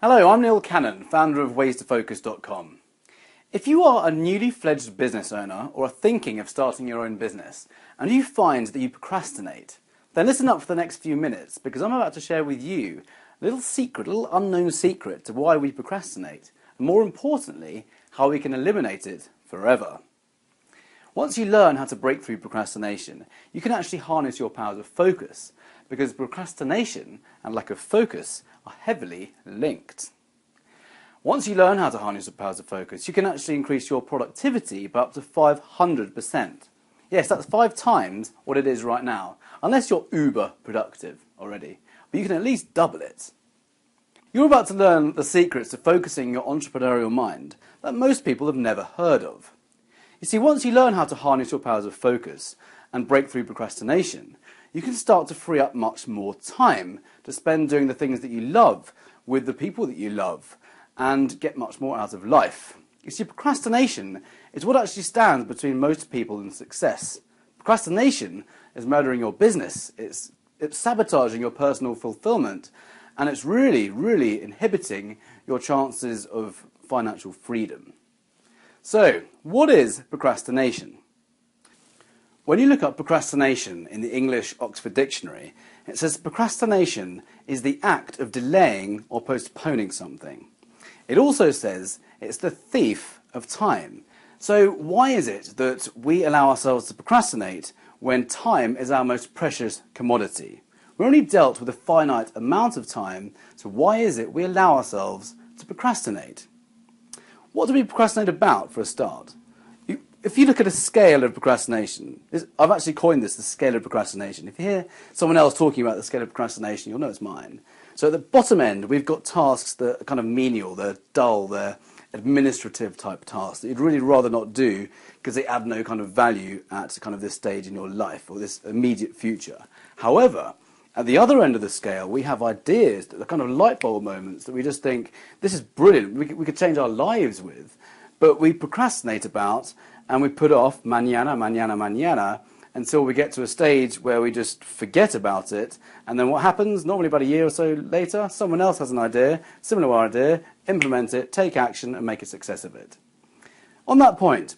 Hello, I'm Neil Cannon, founder of ways2focus.com. If you are a newly fledged business owner or are thinking of starting your own business and you find that you procrastinate, then listen up for the next few minutes because I'm about to share with you a little secret, a little unknown secret to why we procrastinate and more importantly, how we can eliminate it forever. Once you learn how to break through procrastination, you can actually harness your powers of focus because procrastination and lack of focus are heavily linked. Once you learn how to harness the powers of focus, you can actually increase your productivity by up to 500%. Yes, that's 5 times what it is right now, unless you're uber productive already, but you can at least double it. You're about to learn the secrets to focusing your entrepreneurial mind that most people have never heard of. You see, once you learn how to harness your powers of focus and break through procrastination, you can start to free up much more time to spend doing the things that you love with the people that you love and get much more out of life. You see, procrastination is what actually stands between most people and success. Procrastination is murdering your business, it's sabotaging your personal fulfillment, and it's really inhibiting your chances of financial freedom. So, what is procrastination? When you look up procrastination in the English Oxford Dictionary, it says procrastination is the act of delaying or postponing something. It also says it's the thief of time. So why is it that we allow ourselves to procrastinate when time is our most precious commodity? We're only dealt with a finite amount of time, so why is it we allow ourselves to procrastinate? What do we procrastinate about, for a start? If you look at a scale of procrastination, I've actually coined this the scale of procrastination. If you hear someone else talking about the scale of procrastination, you'll know it's mine. So at the bottom end, we've got tasks that are kind of menial, they're dull, they're administrative type tasks that you'd really rather not do because they add no kind of value at kind of this stage in your life or this immediate future. However, at the other end of the scale, we have ideas that are kind of light bulb moments that we just think, this is brilliant, we could change our lives with, but we procrastinate about and we put off mañana until we get to a stage where we just forget about it, and then what happens, normally about a year or so later, someone else has an idea, similar idea, implement it, take action and make a success of it. On that point,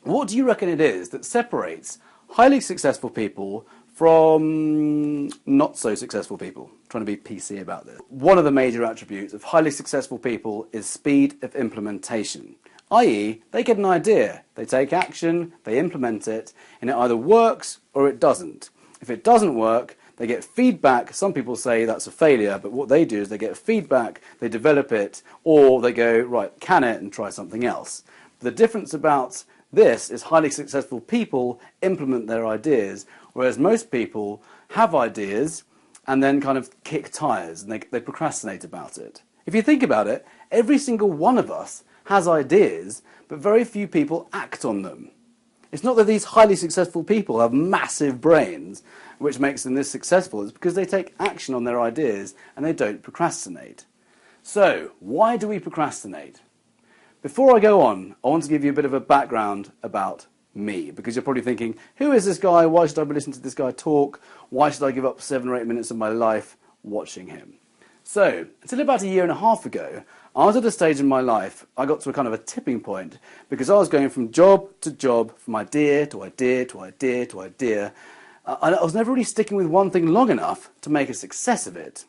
what do you reckon it is that separates highly successful people from not so successful people? I'm trying to be PC about this. One of the major attributes of highly successful people is speed of implementation. I.e., they get an idea, they take action, they implement it, and it either works or it doesn't. If it doesn't work, they get feedback. Some people say that's a failure, but what they do is they get feedback, they develop it, or they go, right, can it, and try something else. The difference about this is highly successful people implement their ideas, whereas most people have ideas and then kind of kick tires and they procrastinate about it. If you think about it, every single one of us has ideas, but very few people act on them. It's not that these highly successful people have massive brains, which makes them this successful. It's because they take action on their ideas and they don't procrastinate. So, why do we procrastinate? Before I go on, I want to give you a bit of a background about me, because you're probably thinking, who is this guy? Why should I be listening to this guy talk? Why should I give up 7 or 8 minutes of my life watching him? So, until about a year and a half ago, I was at a stage in my life, I got to a kind of a tipping point, because I was going from job to job, from idea to idea to idea to idea, and I was never really sticking with one thing long enough to make a success of it.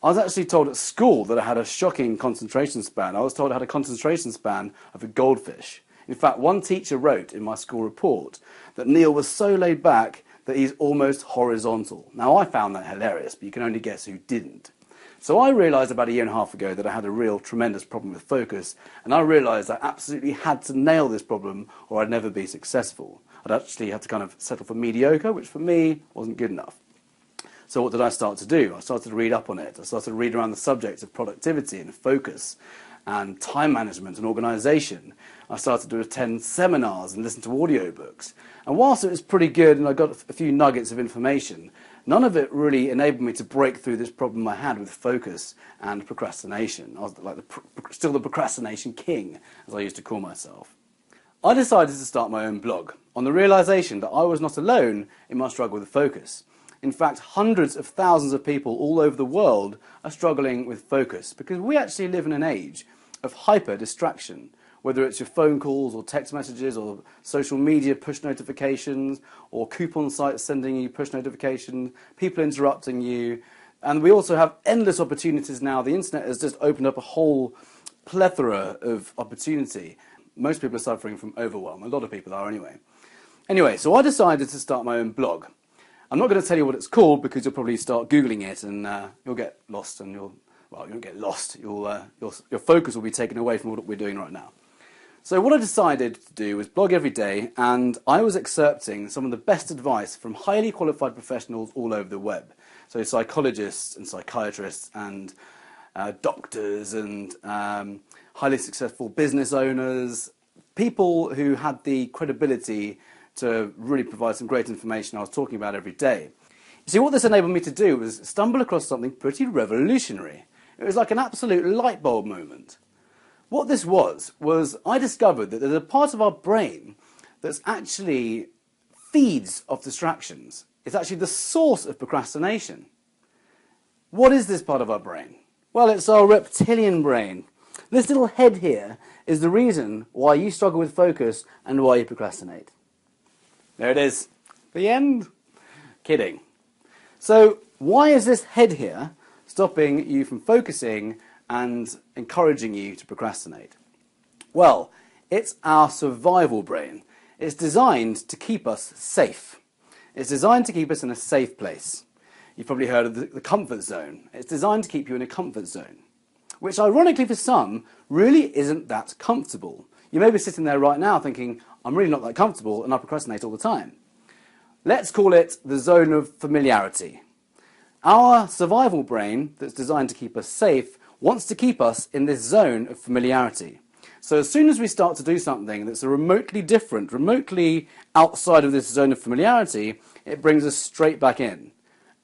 I was actually told at school that I had a shocking concentration span. I was told I had a concentration span of a goldfish. In fact, one teacher wrote in my school report that Neil was so laid back that he's almost horizontal. Now, I found that hilarious, but you can only guess who didn't. So I realised about a year and a half ago that I had a real tremendous problem with focus, and I realised I absolutely had to nail this problem or I'd never be successful. I'd actually had to kind of settle for mediocre, which for me wasn't good enough. So what did I start to do? I started to read up on it. I started to read around the subjects of productivity and focus and time management and organisation. I started to attend seminars and listen to audiobooks. And whilst it was pretty good and I got a few nuggets of information, none of it really enabled me to break through this problem I had with focus and procrastination. I was like still the procrastination king, as I used to call myself. I decided to start my own blog on the realisation that I was not alone in my struggle with focus. in fact hundreds of thousands of people all over the world are struggling with focus because we actually live in an age of hyper distraction, whether it's your phone calls or text messages or social media push notifications or coupon sites sending you push notifications, people interrupting you. And we also have endless opportunities now. The internet has just opened up a whole plethora of opportunity. Most people are suffering from overwhelm. A lot of people are anyway. Anyway, so I decided to start my own blog. I'm not going to tell you what it's called because you'll probably start Googling it and you'll get lost and you won't get lost. Your focus will be taken away from what we're doing right now. So what I decided to do was blog every day, and I was excerpting some of the best advice from highly qualified professionals all over the web. So psychologists and psychiatrists and doctors and highly successful business owners, people who had the credibility to really provide some great information I was talking about every day. You see, what this enabled me to do was stumble across something pretty revolutionary. It was like an absolute light bulb moment. What this was I discovered that there's a part of our brain that's actually feeds off distractions. It's actually the source of procrastination. What is this part of our brain? Well, it's our reptilian brain. This little head here is the reason why you struggle with focus and why you procrastinate. There it is. The end. Kidding. So why is this head here stopping you from focusing and encouraging you to procrastinate? Well, it's our survival brain. It's designed to keep us safe. It's designed to keep us in a safe place. You've probably heard of the comfort zone. It's designed to keep you in a comfort zone, which ironically for some really isn't that comfortable. You may be sitting there right now thinking, I'm really not that comfortable and I procrastinate all the time. Let's call it the zone of familiarity. Our survival brain that's designed to keep us safe wants to keep us in this zone of familiarity. So as soon as we start to do something that's remotely different, remotely outside of this zone of familiarity, it brings us straight back in.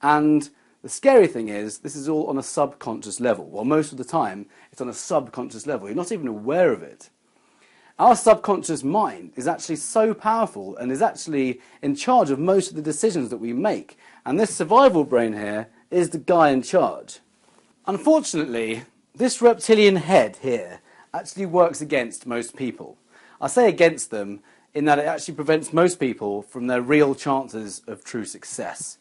And the scary thing is, this is all on a subconscious level. Well, most of the time, it's on a subconscious level. You're not even aware of it. Our subconscious mind is actually so powerful and is actually in charge of most of the decisions that we make. And this survival brain here is the guy in charge. Unfortunately, this reptilian head here actually works against most people. I say against them in that it actually prevents most people from their real chances of true success.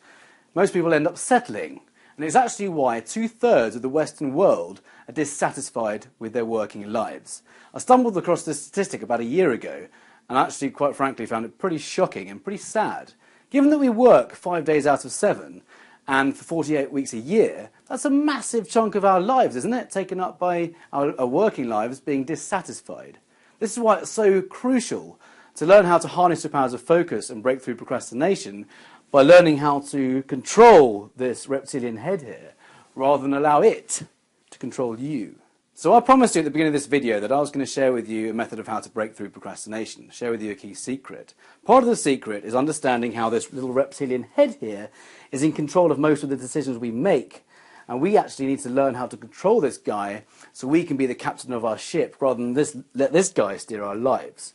Most people end up settling, and it's actually why 2/3 of the Western world are dissatisfied with their working lives. I stumbled across this statistic about a year ago, and actually, quite frankly, found it pretty shocking and pretty sad. Given that we work 5 days out of 7, and for 48 weeks a year, that's a massive chunk of our lives, isn't it? Taken up by our working lives being dissatisfied. This is why it's so crucial to learn how to harness your powers of focus and break through procrastination by learning how to control this reptilian head here, rather than allow it to control you. So I promised you at the beginning of this video that I was going to share with you a method of how to break through procrastination, share with you a key secret. Part of the secret is understanding how this little reptilian head here is in control of most of the decisions we make. And we actually need to learn how to control this guy so we can be the captain of our ship rather than let this guy steer our lives.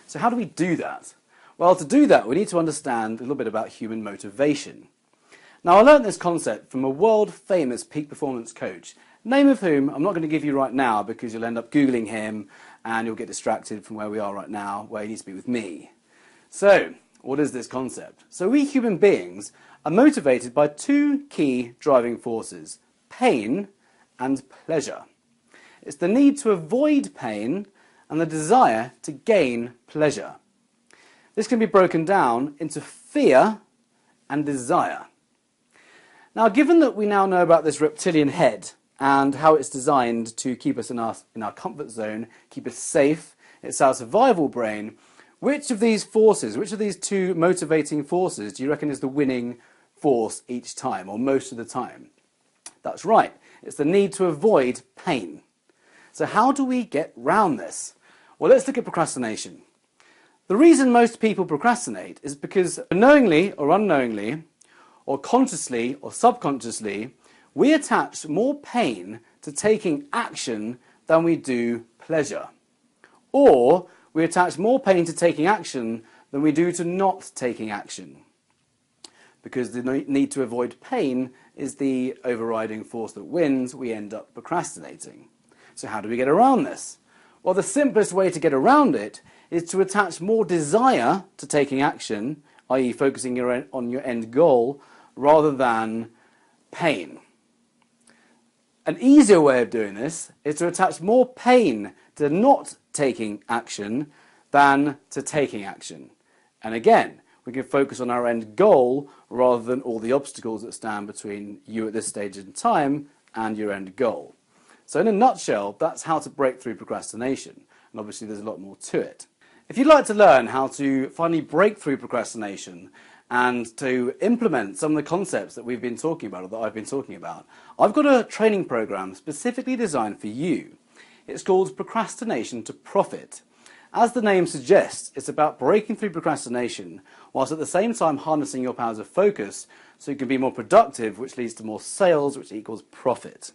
So how do we do that? Well, to do that, we need to understand a little bit about human motivation. Now, I learned this concept from a world-famous peak performance coach, name of whom I'm not going to give you right now because you'll end up Googling him and you'll get distracted from where we are right now, where he needs to be with me. So, what is this concept? So we human beings are motivated by two key driving forces, pain and pleasure. It's the need to avoid pain and the desire to gain pleasure. This can be broken down into fear and desire. Now, given that we now know about this reptilian head and how it's designed to keep us in our comfort zone, keep us safe, it's our survival brain, which of these forces, which of these two motivating forces do you reckon is the winning force each time, or most of the time? That's right, it's the need to avoid pain. So how do we get round this? Well, let's look at procrastination. The reason most people procrastinate is because knowingly or unknowingly, or consciously or subconsciously, we attach more pain to taking action than we do pleasure. Or we attach more pain to taking action than we do to not taking action. because the need to avoid pain is the overriding force that wins, we end up procrastinating. So how do we get around this? Well, the simplest way to get around it is to attach more desire to taking action, i.e. focusing on your end goal, rather than pain. An easier way of doing this is to attach more pain to not taking action than to taking action. And again, we can focus on our end goal rather than all the obstacles that stand between you at this stage in time and your end goal. So in a nutshell, that's how to break through procrastination. And obviously there's a lot more to it. If you'd like to learn how to finally break through procrastination and to implement some of the concepts that we've been talking about, or that I've been talking about, I've got a training program specifically designed for you. It's called Procrastination to Profit. As the name suggests, it's about breaking through procrastination whilst at the same time harnessing your powers of focus so you can be more productive, which leads to more sales, which equals profit.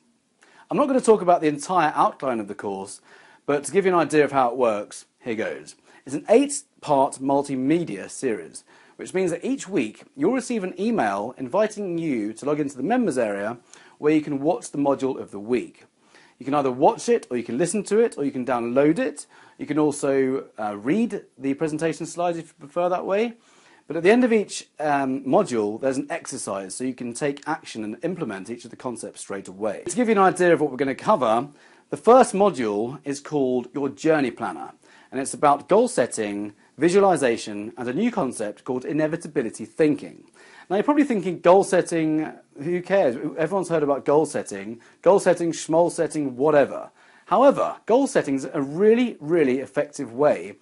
I'm not going to talk about the entire outline of the course, but to give you an idea of how it works, here goes. It's an 8-part multimedia series, which means that each week you'll receive an email inviting you to log into the members area where you can watch the module of the week. You can either watch it, or you can listen to it, or you can download it. You can also read the presentation slides if you prefer that way. But at the end of each module, there's an exercise, so you can take action and implement each of the concepts straight away. To give you an idea of what we're going to cover, the first module is called Your Journey Planner, and it's about goal setting, visualization, and a new concept called inevitability thinking. Now you're probably thinking, goal setting, who cares? Everyone's heard about goal setting, schmoll setting, whatever. However, goal setting is a really, really effective way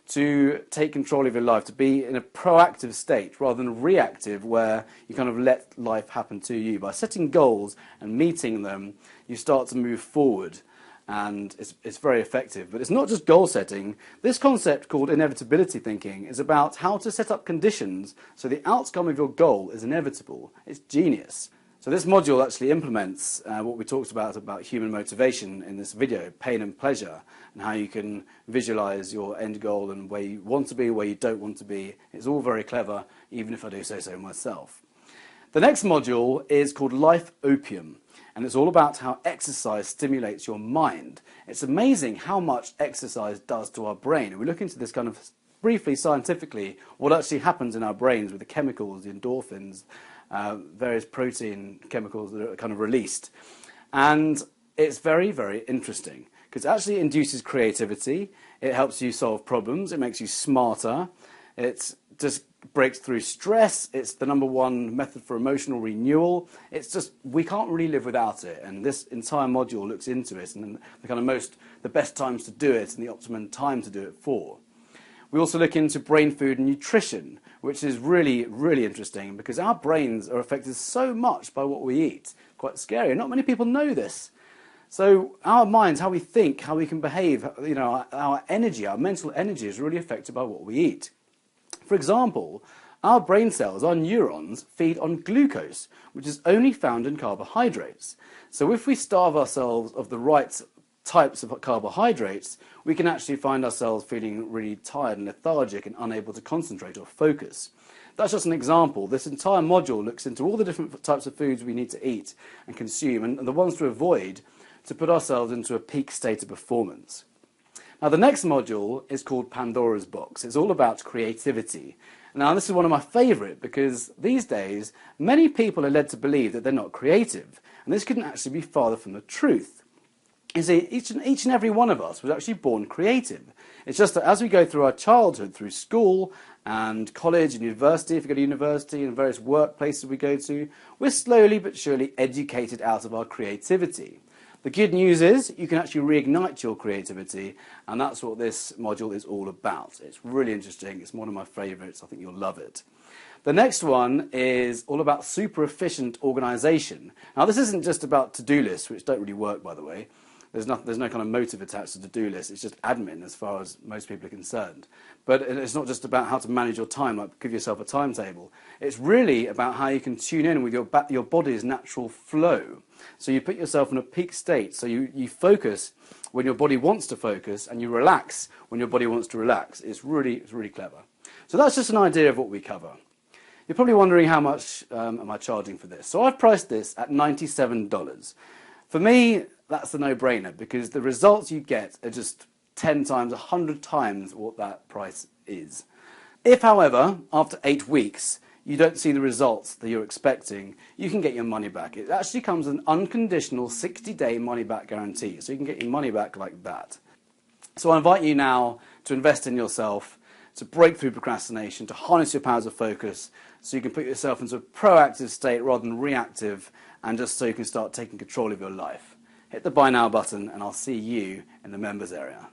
to take control of your life, to be in a proactive state rather than reactive where you kind of let life happen to you. By setting goals and meeting them, you start to move forward, and it's very effective. But it's not just goal setting. This concept called inevitability thinking is about how to set up conditions so the outcome of your goal is inevitable. It's genius. So this module actually implements what we talked about human motivation in this video, pain and pleasure, and how you can visualize your end goal and where you want to be, where you don't want to be. It's all very clever, even if I do say so myself. The next module is called Life Opium, and it's all about how exercise stimulates your mind. It's amazing how much exercise does to our brain, and we look into this kind of briefly scientifically, what actually happens in our brains with the chemicals, the endorphins, various protein chemicals that are kind of released. And it's very, very interesting because it actually induces creativity, it helps you solve problems, it makes you smarter, it just breaks through stress, it's the #1 method for emotional renewal. It's just, we can't really live without it, and this entire module looks into it and the best times to do it and the optimum time to do it for. We also look into brain food and nutrition, which is really, really interesting because our brains are affected so much by what we eat. Quite scary. Not many people know this. So our minds, how we think, how we can behave, you know, our energy, our mental energy is really affected by what we eat. For example, our brain cells, our neurons, feed on glucose, which is only found in carbohydrates. So if we starve ourselves of the right types of carbohydrates, we can actually find ourselves feeling really tired and lethargic and unable to concentrate or focus. That's just an example. This entire module looks into all the different types of foods we need to eat and consume and the ones to avoid to put ourselves into a peak state of performance. Now the next module is called Pandora's Box. It's all about creativity. Now this is one of my favourite because these days many people are led to believe that they're not creative, and this couldn't actually be farther from the truth. You see, each and every one of us was actually born creative. It's just that as we go through our childhood, through school and college and university, if we go to university and various workplaces we go to, we're slowly but surely educated out of our creativity. The good news is you can actually reignite your creativity, and that's what this module is all about. It's really interesting. It's one of my favourites. I think you'll love it. The next one is all about super efficient organisation. Now this isn't just about to-do lists, which don't really work, by the way. There's no kind of motive attached to to-do lists. It's just admin as far as most people are concerned. But it's not just about how to manage your time, like give yourself a timetable. It's really about how you can tune in with your body's natural flow. So you put yourself in a peak state. So you focus when your body wants to focus, and you relax when your body wants to relax. It's really clever. So that's just an idea of what we cover. You're probably wondering how much am I charging for this. So I've priced this at $97. For me, that's a no-brainer because the results you get are just 10 times, 100 times what that price is. If, however, after 8 weeks, you don't see the results that you're expecting, you can get your money back. It actually comes with an unconditional 60-day money-back guarantee, so you can get your money back like that. So I invite you now to invest in yourself, to break through procrastination, to harness your powers of focus, so you can put yourself into a proactive state rather than reactive, and just so you can start taking control of your life. Hit the buy now button, and I'll see you in the members area.